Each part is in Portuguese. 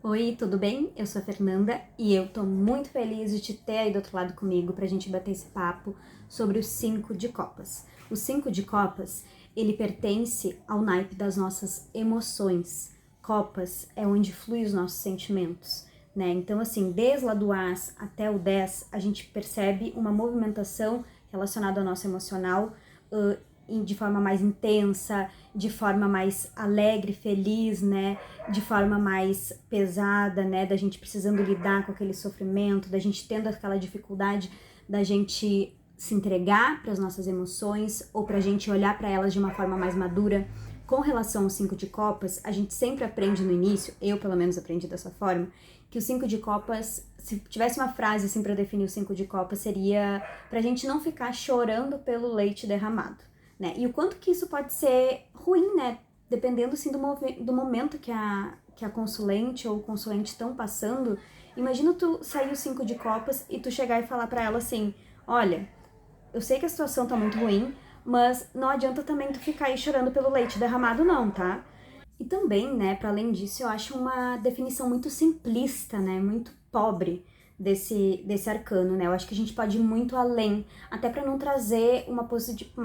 Oi, tudo bem? Eu sou a Fernanda e eu tô muito feliz de te ter aí do outro lado comigo pra gente bater esse papo sobre o 5 de copas. O 5 de copas, ele pertence ao naipe das nossas emoções. Copas é onde fluem os nossos sentimentos, né? Então, assim, desde lá do As até o 10, a gente percebe uma movimentação relacionada ao nosso emocional, de forma mais intensa, de forma mais alegre, feliz, né? De forma mais pesada, né? Da gente precisando lidar com aquele sofrimento, da gente tendo aquela dificuldade da gente se entregar para as nossas emoções ou para a gente olhar para elas de uma forma mais madura. Com relação ao 5 de copas, a gente sempre aprende no início, eu pelo menos aprendi dessa forma, que o 5 de copas, se tivesse uma frase assim para definir o 5 de copas, seria pra gente não ficar chorando pelo leite derramado, né? E o quanto que isso pode ser ruim, né? Dependendo assim do momento que a consulente ou o consulente estão passando. Imagina tu sair o 5 de copas e tu chegar e falar pra ela assim: olha, eu sei que a situação tá muito ruim, mas não adianta também tu ficar aí chorando pelo leite derramado não, tá? E também, né, para além disso, eu acho uma definição muito simplista, né, muito pobre desse arcano, né? Eu acho que a gente pode ir muito além, até para não trazer uma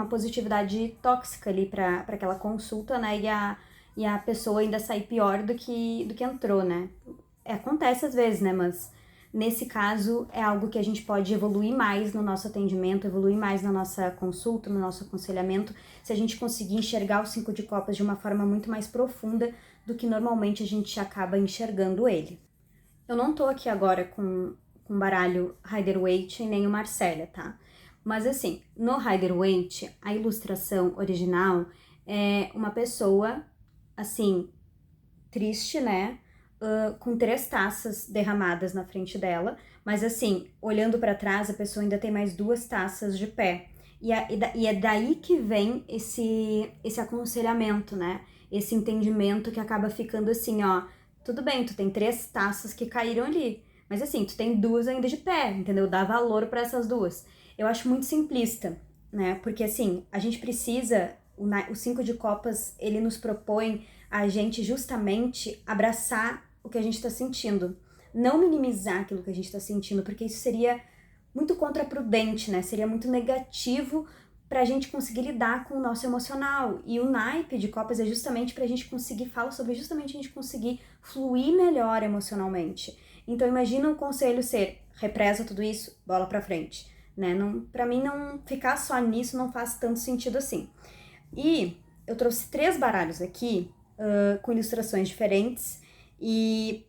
positividade tóxica ali para aquela consulta, né, e a pessoa ainda sair pior do que entrou, né? Acontece às vezes, né, mas nesse caso é algo que a gente pode evoluir mais no nosso atendimento, evoluir mais na nossa consulta, no nosso aconselhamento, se a gente conseguir enxergar o 5 de copas de uma forma muito mais profunda do que normalmente a gente acaba enxergando ele. Eu não tô aqui agora com baralho Rider-Waite e nem o Marcella, tá? Mas assim, no Rider-Waite, a ilustração original é uma pessoa, assim, triste, né? Com 3 taças derramadas na frente dela, mas assim, olhando para trás, a pessoa ainda tem mais 2 taças de pé. E é daí que vem esse aconselhamento, né? Esse entendimento que acaba ficando assim, ó, tudo bem, tu tem 3 taças que caíram ali, mas assim, tu tem 2 ainda de pé, entendeu? Dá valor para essas 2. Eu acho muito simplista, né? Porque assim, a gente precisa, o 5 de copas, ele nos propõe a gente justamente abraçar o que a gente está sentindo, não minimizar aquilo que a gente está sentindo, porque isso seria muito contraprudente, né? Seria muito negativo para a gente conseguir lidar com o nosso emocional. E o naipe de copas é justamente para a gente conseguir, fala sobre justamente a gente conseguir fluir melhor emocionalmente. Então imagina o conselho ser, represa tudo isso, bola para frente, né? Para mim não ficar só nisso não faz tanto sentido assim. E eu trouxe 3 baralhos aqui, com ilustrações diferentes, e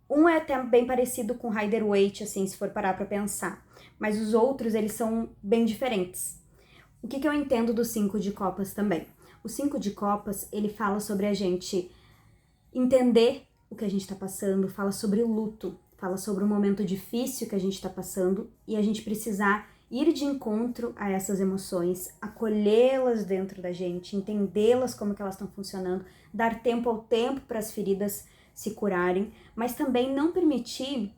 um é até bem parecido com Rider-Waite, assim, se for parar pra pensar, mas os outros, eles são bem diferentes. O que eu entendo do 5 de copas também? O 5 de copas, ele fala sobre a gente entender o que a gente tá passando, fala sobre o luto, fala sobre o momento difícil que a gente tá passando e a gente precisar ir de encontro a essas emoções, acolhê-las dentro da gente, entendê-las como que elas estão funcionando, dar tempo ao tempo para as feridas se curarem, mas também não permitir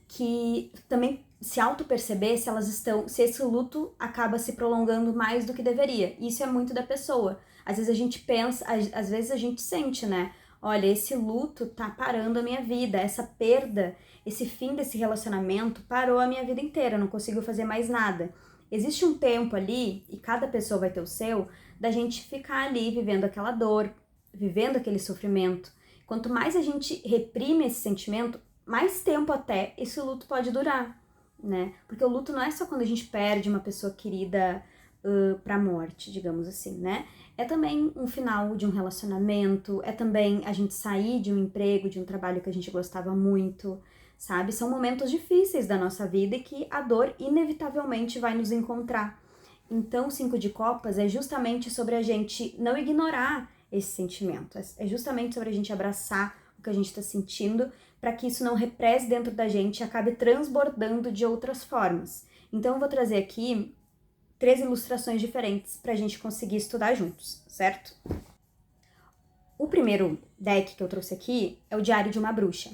que também se auto-perceber se elas estão, se esse luto acaba se prolongando mais do que deveria. Isso é muito da pessoa. Às vezes a gente pensa, às vezes a gente sente, né? Olha, esse luto tá parando a minha vida, essa perda, esse fim desse relacionamento parou a minha vida inteira, eu não consigo fazer mais nada. Existe um tempo ali, e cada pessoa vai ter o seu, da gente ficar ali vivendo aquela dor, vivendo aquele sofrimento. Quanto mais a gente reprime esse sentimento, mais tempo até esse luto pode durar, né? Porque o luto não é só quando a gente perde uma pessoa querida pra morte, digamos assim, né? É também um final de um relacionamento, é também a gente sair de um emprego, de um trabalho que a gente gostava muito, sabe? São momentos difíceis da nossa vida e que a dor inevitavelmente vai nos encontrar. Então, o 5 de copas é justamente sobre a gente não ignorar esse sentimento, é justamente sobre a gente abraçar o que a gente está sentindo para que isso não represe dentro da gente e acabe transbordando de outras formas. Então, eu vou trazer aqui 3 ilustrações diferentes para a gente conseguir estudar juntos, certo? O primeiro deck que eu trouxe aqui é o Diário de uma Bruxa.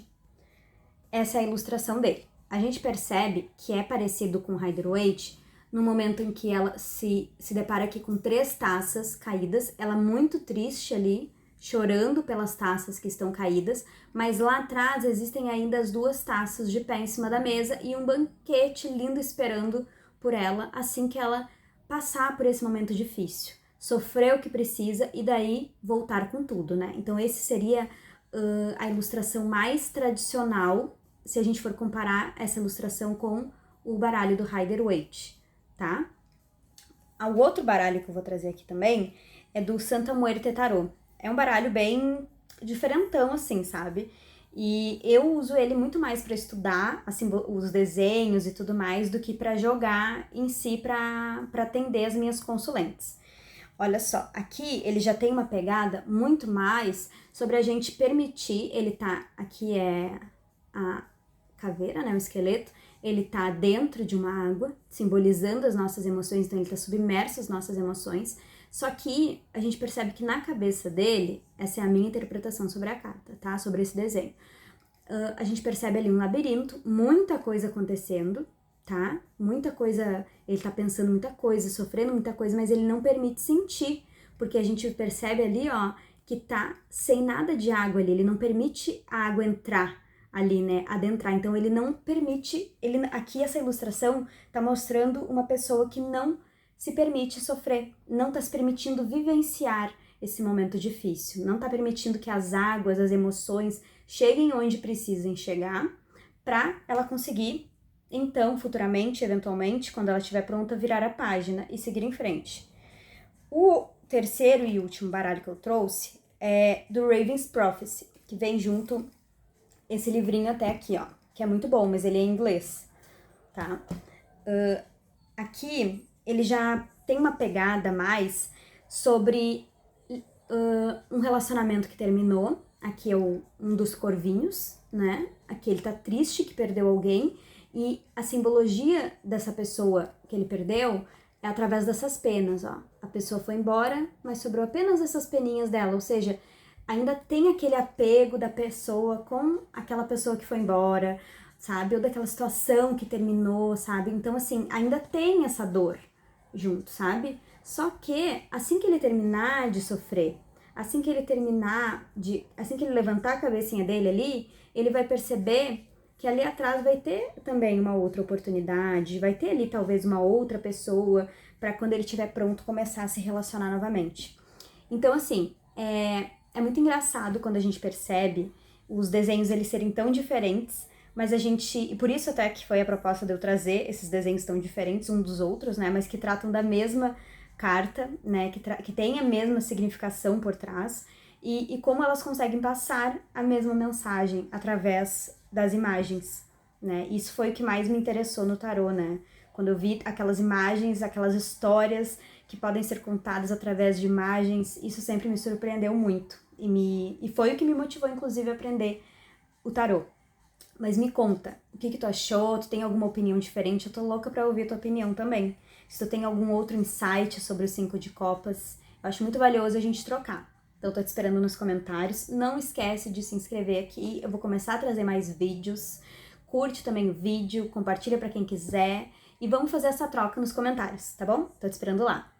Essa é a ilustração dele. A gente percebe que é parecido com Rider-Waite no momento em que ela se depara aqui com 3 taças caídas, ela muito triste ali, chorando pelas taças que estão caídas, mas lá atrás existem ainda as 2 taças de pé em cima da mesa e um banquete lindo esperando por ela assim que ela passar por esse momento difícil, sofrer o que precisa e daí voltar com tudo, né? Então esse seria a ilustração mais tradicional, se a gente for comparar essa ilustração com o baralho do Rider-Waite, tá? O outro baralho que eu vou trazer aqui também é do Santa Muerte Tarot. É um baralho bem diferentão, assim, sabe? E eu uso ele muito mais para estudar assim, os desenhos e tudo mais do que para jogar em si, para atender as minhas consulentes. Olha só, aqui ele já tem uma pegada muito mais sobre a gente permitir, ele tá, aqui é a caveira, né, o esqueleto, ele tá dentro de uma água, simbolizando as nossas emoções, então ele tá submerso às nossas emoções, só que a gente percebe que na cabeça dele, essa é a minha interpretação sobre a carta, tá, sobre esse desenho, a gente percebe ali um labirinto, muita coisa acontecendo, tá? Muita coisa, ele tá pensando muita coisa, sofrendo muita coisa, mas ele não permite sentir, porque a gente percebe ali, ó, que tá sem nada de água ali, ele não permite a água entrar ali, né, adentrar, então ele não permite, aqui essa ilustração tá mostrando uma pessoa que não se permite sofrer, não tá se permitindo vivenciar esse momento difícil, não tá permitindo que as águas, as emoções cheguem onde precisem chegar, pra ela conseguir então, futuramente, eventualmente, quando ela estiver pronta, virar a página e seguir em frente. O terceiro e último baralho que eu trouxe é do Raven's Prophecy, que vem junto esse livrinho até aqui, ó, que é muito bom, mas ele é em inglês, tá? Aqui, ele já tem uma pegada mais sobre um relacionamento que terminou. Aqui é um dos corvinhos, né? Aqui ele tá triste que perdeu alguém, e a simbologia dessa pessoa que ele perdeu é através dessas penas, ó. A pessoa foi embora, mas sobrou apenas essas peninhas dela, ou seja, ainda tem aquele apego da pessoa com aquela pessoa que foi embora, sabe? Ou daquela situação que terminou, sabe? Então, assim, ainda tem essa dor junto, sabe? Só que, assim que ele terminar de sofrer, assim que ele levantar a cabecinha dele ali, ele vai perceber que ali atrás vai ter também uma outra oportunidade, vai ter ali talvez uma outra pessoa para quando ele estiver pronto começar a se relacionar novamente. Então, assim, é muito engraçado quando a gente percebe os desenhos eles serem tão diferentes, mas e por isso até que foi a proposta de eu trazer esses desenhos tão diferentes uns dos outros, né, mas que tratam da mesma carta, né, que tem a mesma significação por trás, e como elas conseguem passar a mesma mensagem através das imagens, né? Isso foi o que mais me interessou no tarô, né? Quando eu vi aquelas imagens, aquelas histórias que podem ser contadas através de imagens, isso sempre me surpreendeu muito. E foi o que me motivou, inclusive, a aprender o tarô. Mas me conta, o que tu achou? Tu tem alguma opinião diferente? Eu tô louca pra ouvir a tua opinião também. Se tu tem algum outro insight sobre o 5 de copas, eu acho muito valioso a gente trocar. Então eu tô te esperando nos comentários. Não esquece de se inscrever aqui, eu vou começar a trazer mais vídeos. Curte também o vídeo, compartilha pra quem quiser e vamos fazer essa troca nos comentários, tá bom? Tô te esperando lá.